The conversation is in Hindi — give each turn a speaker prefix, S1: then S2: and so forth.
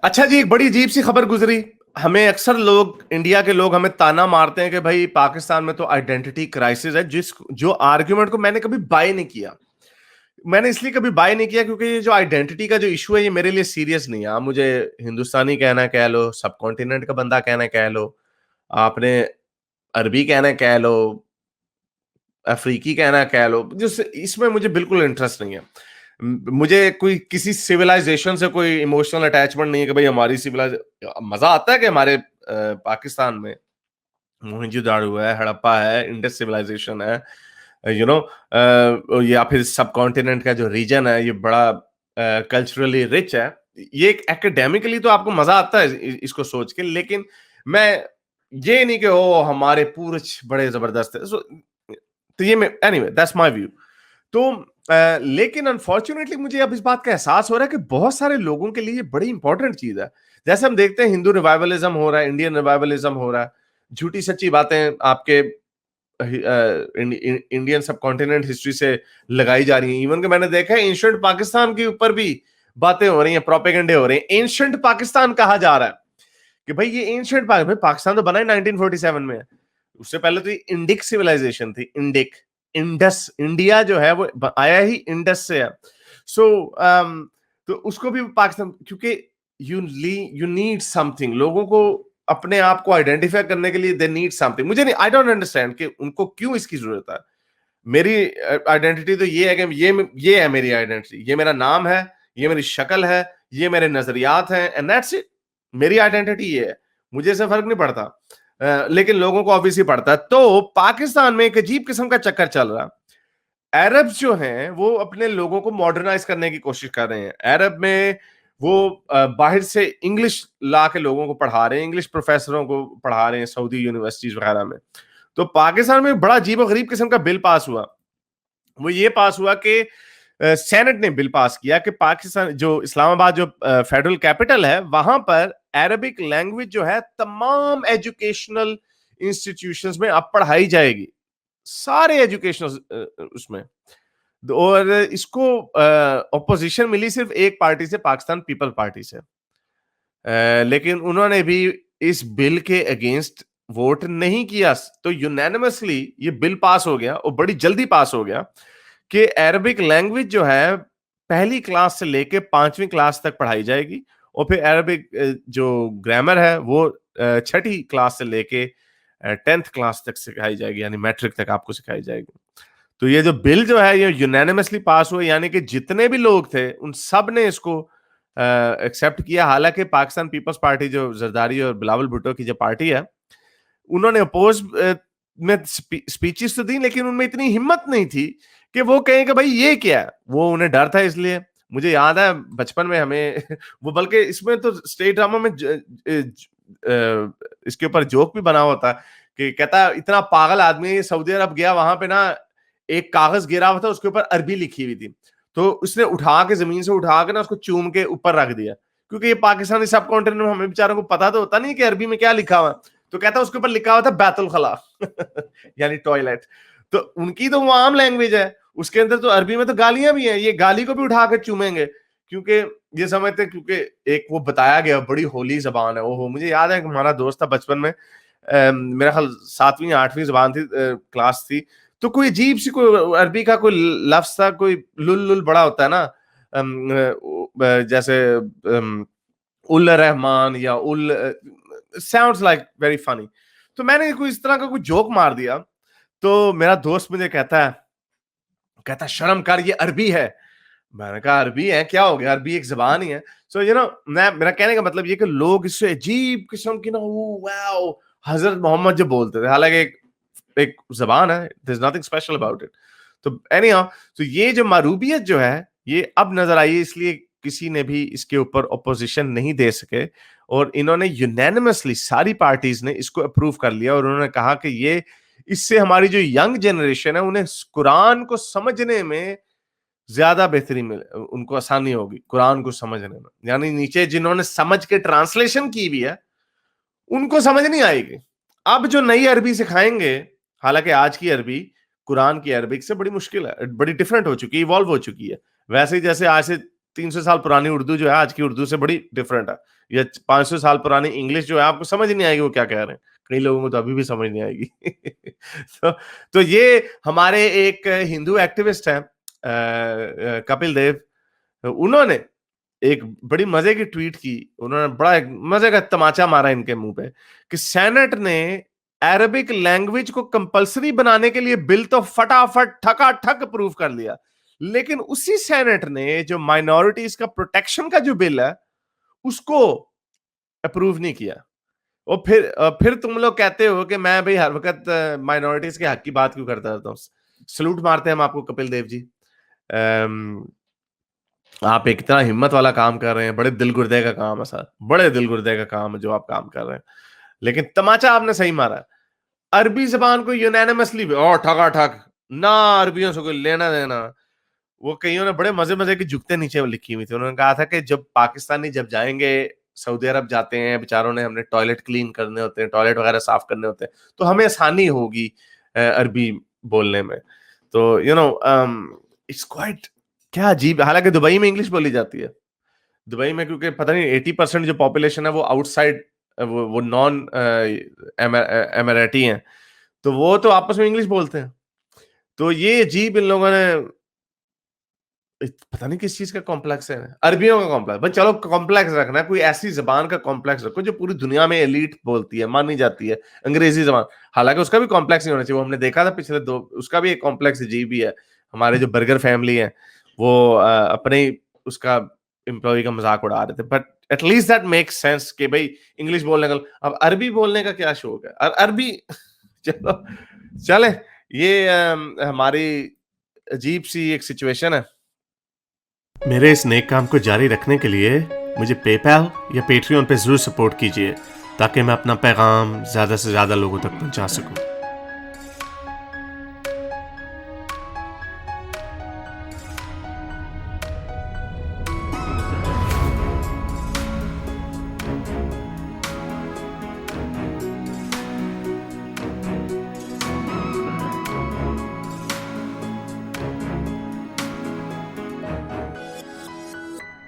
S1: अच्छा जी, एक बड़ी अजीब सी खबर गुजरी। हमें अक्सर लोग, इंडिया के लोग हमें ताना मारते हैं कि भाई पाकिस्तान में तो आइडेंटिटी क्राइसिस है, जिस जो आर्ग्यूमेंट को मैंने कभी बाय नहीं किया। मैंने इसलिए कभी बाय नहीं किया क्योंकि ये जो आइडेंटिटी का जो इशू है, ये मेरे लिए सीरियस नहीं है। आप मुझे हिंदुस्तानी कहना कह लो, सब कॉन्टिनेंट का बंदा कहना कह लो, आपने अरबी कहना कह लो, अफ्रीकी कहना कह लो, जिस इसमें मुझे बिल्कुल इंटरेस्ट नहीं है। मुझे कोई किसी सिविलाइजेशन से कोई इमोशनल अटैचमेंट नहीं है कि भाई हमारी सिविलाइज मजा आता है कि हमारे पाकिस्तान में मोहनजोदाड़ो है, हड़प्पा है, इंडस सिविलाइजेशन है, यू नो, या फिर सब कॉन्टिनेंट का जो रीजन है ये बड़ा कल्चरली रिच है। ये एक एकेडमिकली तो आपको मजा आता है इसको सोच के, लेकिन मैं ये नहीं कि ओ हमारे पूर्वज बड़े जबरदस्त है। तो ये मैं एनीवे दैट्स माय व्यू। तो लेकिन अनफॉर्चुनेटली मुझे अब इस बात का एहसास हो रहा है कि बहुत सारे लोगों के लिए ये बड़ी इंपॉर्टेंट चीज है। जैसे हम देखते हैं हिंदू रिवाइवलिज्म हो रहा है, इंडियन रिवाइवलिज्म हो रहा है, झूठी सच्ची बातें आपके इंडियन सब कॉन्टिनेंट हिस्ट्री से लगाई जा रही हैं। इवन कि मैंने देखा है एंशिएंट पाकिस्तान के ऊपर भी बातें हो रही हैं, प्रोपेगेंडे हो रहे हैं। एंशिएंट पाकिस्तान कहा जा रहा है कि भाई ये एंशिएंट पाकिस्तान तो बना ही 1947 में है। उससे पहले तो ये इंडिक सिविलाइजेशन थी, इंडिक, इंडस, इंडिया जो है वो आया ही इंडस से है। सो तो उसको भी पाकिस्तान, क्योंकि यू नीड समथिंग, लोगों को अपने आप को आइडेंटिफाई करने के लिए दे नीड समथिंग। मुझे नहीं, आई डोंट अंडरस्टैंड कि उनको क्यों इसकी जरूरत है। मेरी आइडेंटिटी तो ये है कि ये है मेरी आइडेंटिटी, ये मेरा नाम है, ये मेरी शक्ल है, ये मेरे नजरियात हैं, एंड दैट्स इट। मेरी आइडेंटिटी ये है, मुझे इससे फर्क नहीं पड़ता। लेकिन लोगों को ऑब्वियसली पड़ता है। तो पाकिस्तान में एक अजीब किस्म का चक्कर चल रहा है। अरब्स जो हैं वो अपने लोगों को मॉडर्नाइज करने की कोशिश कर रहे हैं। अरब में वो बाहर से इंग्लिश ला के लोगों को पढ़ा रहे हैं, इंग्लिश प्रोफेसरों को पढ़ा रहे हैं सऊदी यूनिवर्सिटीज वगैरह में। तो पाकिस्तान में बड़ा अजीब और गरीब किस्म का बिल पास हुआ। वो ये पास हुआ कि सेनेट ने बिल पास किया कि पाकिस्तान जो इस्लामाबाद जो फेडरल कैपिटल है, वहां पर अरबिक लैंग्वेज जो है तमाम एजुकेशनल इंस्टीट्यूशंस में अब पढ़ाई जाएगी, सारे एजुकेशनल उसमें। और इसको ऑपोजिशन मिली सिर्फ एक पार्टी से, पाकिस्तान पीपल पार्टी से। लेकिन उन्होंने भी इस बिल के अगेंस्ट वोट नहीं किया। तो यूनानिमसली ये बिल पास हो गया, और बड़ी जल्दी पास हो गया, कि अरबिक लैंग्वेज जो है पहली क्लास से लेके 5वीं क्लास तक पढ़ाई जाएगी, और फिर अरबिक जो ग्रामर है वो छठी क्लास से लेके 10th क्लास तक सिखाई जाएगी, यानी मैट्रिक तक आपको सिखाई जाएगी। तो ये जो बिल जो है ये यूनानिमसली पास हुआ, यानी कि जितने भी लोग थे उन सब ने इसको एक्सेप्ट किया। हालांकि पाकिस्तान पीपल्स पार्टी जो जरदारी और बिलावल भुट्टो की जो पार्टी है, उन्होंने अपोज में स्पीचेस तो दी, लेकिन उनमें इतनी हिम्मत नहीं थी कि वो कहें कि भाई ये क्या है। वो उन्हें डर था, इसलिए मुझे याद है बचपन में हमें वो, बल्कि इसमें तो स्टेट ड्रामा में इसके ऊपर जोक भी बना होता कि कहता इतना पागल आदमी है, सऊदी अरब गया, वहां पे ना एक कागज गिरा हुआ था, उसके ऊपर अरबी लिखी हुई थी, तो उसने उठा के, जमीन से उठा के ना उसको चूम के ऊपर रख दिया, क्योंकि ये पाकिस्तानी सब कॉन्टिनेंट में हमें बेचारों को पता तो होता नहीं कि अरबी में क्या लिखा हुआ। तो कहता उसके ऊपर लिखा हुआ था बैतुल खला यानी टॉयलेट। तो उनकी तो वो आम लैंग्वेज है, उसके अंदर तो अरबी में तो गालियां भी हैं, ये गाली को भी उठा कर चूमेंगे, क्योंकि ये समझते, क्योंकि एक वो बताया गया बड़ी होली जबान है। ओहो, मुझे याद है कि हमारा दोस्त था बचपन में, मेरा ख्याल 7वीं 8वीं जबान थी, क्लास थी, तो कोई अजीब सी कोई अरबी का कोई लफ्ज था, कोई लुल लुल बड़ा होता है ना, जैसे उल रहमान या उल, साउंड्स लाइक वेरी फनी। तो मैंने कोई इस तरह का कोई जोक मार दिया, तो मेरा दोस्त मुझे कहता शर्म कर, ये अरबी है। मैंने कहा अरबी है, क्या हो गया, अरबी एक जबान ही है। सो मैं, मेरा कहने का मतलब ये कि लोग इससे अजीब किस्म की ना, वाओ, हजरत मोहम्मद जो बोलते थे, हालांकि एक एक जबान है, there is nothing special about it. तो एनी हाउ, तो ये जो मारूबियत जो है ये अब नजर आई है, इसलिए किसी ने भी इसके ऊपर ओपोजिशन नहीं दे सके, और इन्होंने यूनानिमसली सारी पार्टीज ने इसको अप्रूव कर लिया, और उन्होंने कहा कि ये, इससे हमारी जो यंग जनरेशन है उन्हें कुरान को समझने में ज्यादा बेहतरी मिले, उनको आसानी होगी कुरान को समझने में। यानी नीचे जिन्होंने समझ के ट्रांसलेशन की भी है उनको समझ नहीं आएगी। अब जो नई अरबी सिखाएंगे, हालांकि आज की अरबी कुरान की अरबिक से बड़ी मुश्किल है, बड़ी डिफरेंट हो चुकी है, इवॉल्व हो चुकी है। वैसे ही जैसे आज से 300 साल पुरानी उर्दू जो है आज की उर्दू से बड़ी डिफरेंट है, या 500 साल पुरानी इंग्लिश जो है आपको समझ ही नहीं आएगी वो क्या कह रहे हैं, कई लोगों को तो अभी भी समझ नहीं आएगी। तो ये हमारे एक हिंदू एक्टिविस्ट हैं कपिल देव, उन्होंने एक बड़ी मजे की ट्वीट की, उन्होंने बड़ा एक मजे का तमाचा मारा इनके मुंह पे कि सेनेट ने अरबिक लैंग्वेज को कंपलसरी बनाने के लिए बिल तो फटाफट ठकाठक अप्रूव कर लिया, लेकिन उसी सेनेट ने जो माइनॉरिटीज का प्रोटेक्शन का जो बिल है उसको अप्रूव नहीं किया। और फिर तुम लोग कहते हो कि मैं भाई हर वक्त माइनॉरिटीज के हक की बात क्यों करता रहता हूँ। सलूट मारते हैं हम आपको कपिल देव जी, आप एक इतना हिम्मत वाला काम कर रहे हैं, बड़े दिल गुर्दे का काम है सर, बड़े दिल गुर्दे का काम है जो आप काम कर रहे हैं, लेकिन तमाचा आपने सही मारा। अरबी जबान को यूनानिमसली और ठगा ठग ना, अरबियों से कोई लेना देना। वो कईयों ने बड़े मजे मजे की जुगते नीचे लिखी हुई थी, उन्होंने कहा था कि जब पाकिस्तानी जब जाएंगे सऊदी अरब जाते हैं बेचारों ने, हमने टॉयलेट क्लीन करने होते हैं, टॉयलेट वगैरह साफ करने होते हैं, तो हमें आसानी होगी अरबी बोलने में। तो इट्स क्वाइट क्या अजीब, हालांकि दुबई में इंग्लिश बोली जाती है, दुबई में क्योंकि पता नहीं 80% जो पॉपुलेशन है वो आउटसाइड, वो नॉन एमिरेटी हैं, तो वो तो आपस में इंग्लिश बोलते हैं। तो ये अजीब इन लोगों ने, पता नहीं किस चीज का कॉम्प्लेक्स है, अरबियों का कॉम्प्लेक्स। भाई चलो कॉम्प्लेक्स रखना है, कोई ऐसी जबान का कॉम्प्लेक्स रखो जो पूरी दुनिया में एलीट बोलती है, मानी जाती है, अंग्रेजी जबान। हालांकि उसका भी कॉम्प्लेक्स नहीं होना चाहिए, वो हमने देखा था पिछले उसका भी एक कॉम्प्लेक्स अजीब ही है। हमारे जो बर्गर फैमिली है वो अपने उसका एम्प्लॉय का मजाक उड़ा रहे थे, but at least that makes sense कि भाई इंग्लिश बोलने का, अब अरबी बोलने का क्या शौक है, अरबी चलो चले, ये हमारी अजीब सी एक सिचुएशन है। मेरे इस नेक काम को जारी रखने के लिए मुझे पेपैल या पेट्रियन पे जरूर सपोर्ट कीजिए, ताकि मैं अपना पैगाम ज्यादा से ज्यादा लोगों तक पहुंचा सकूं।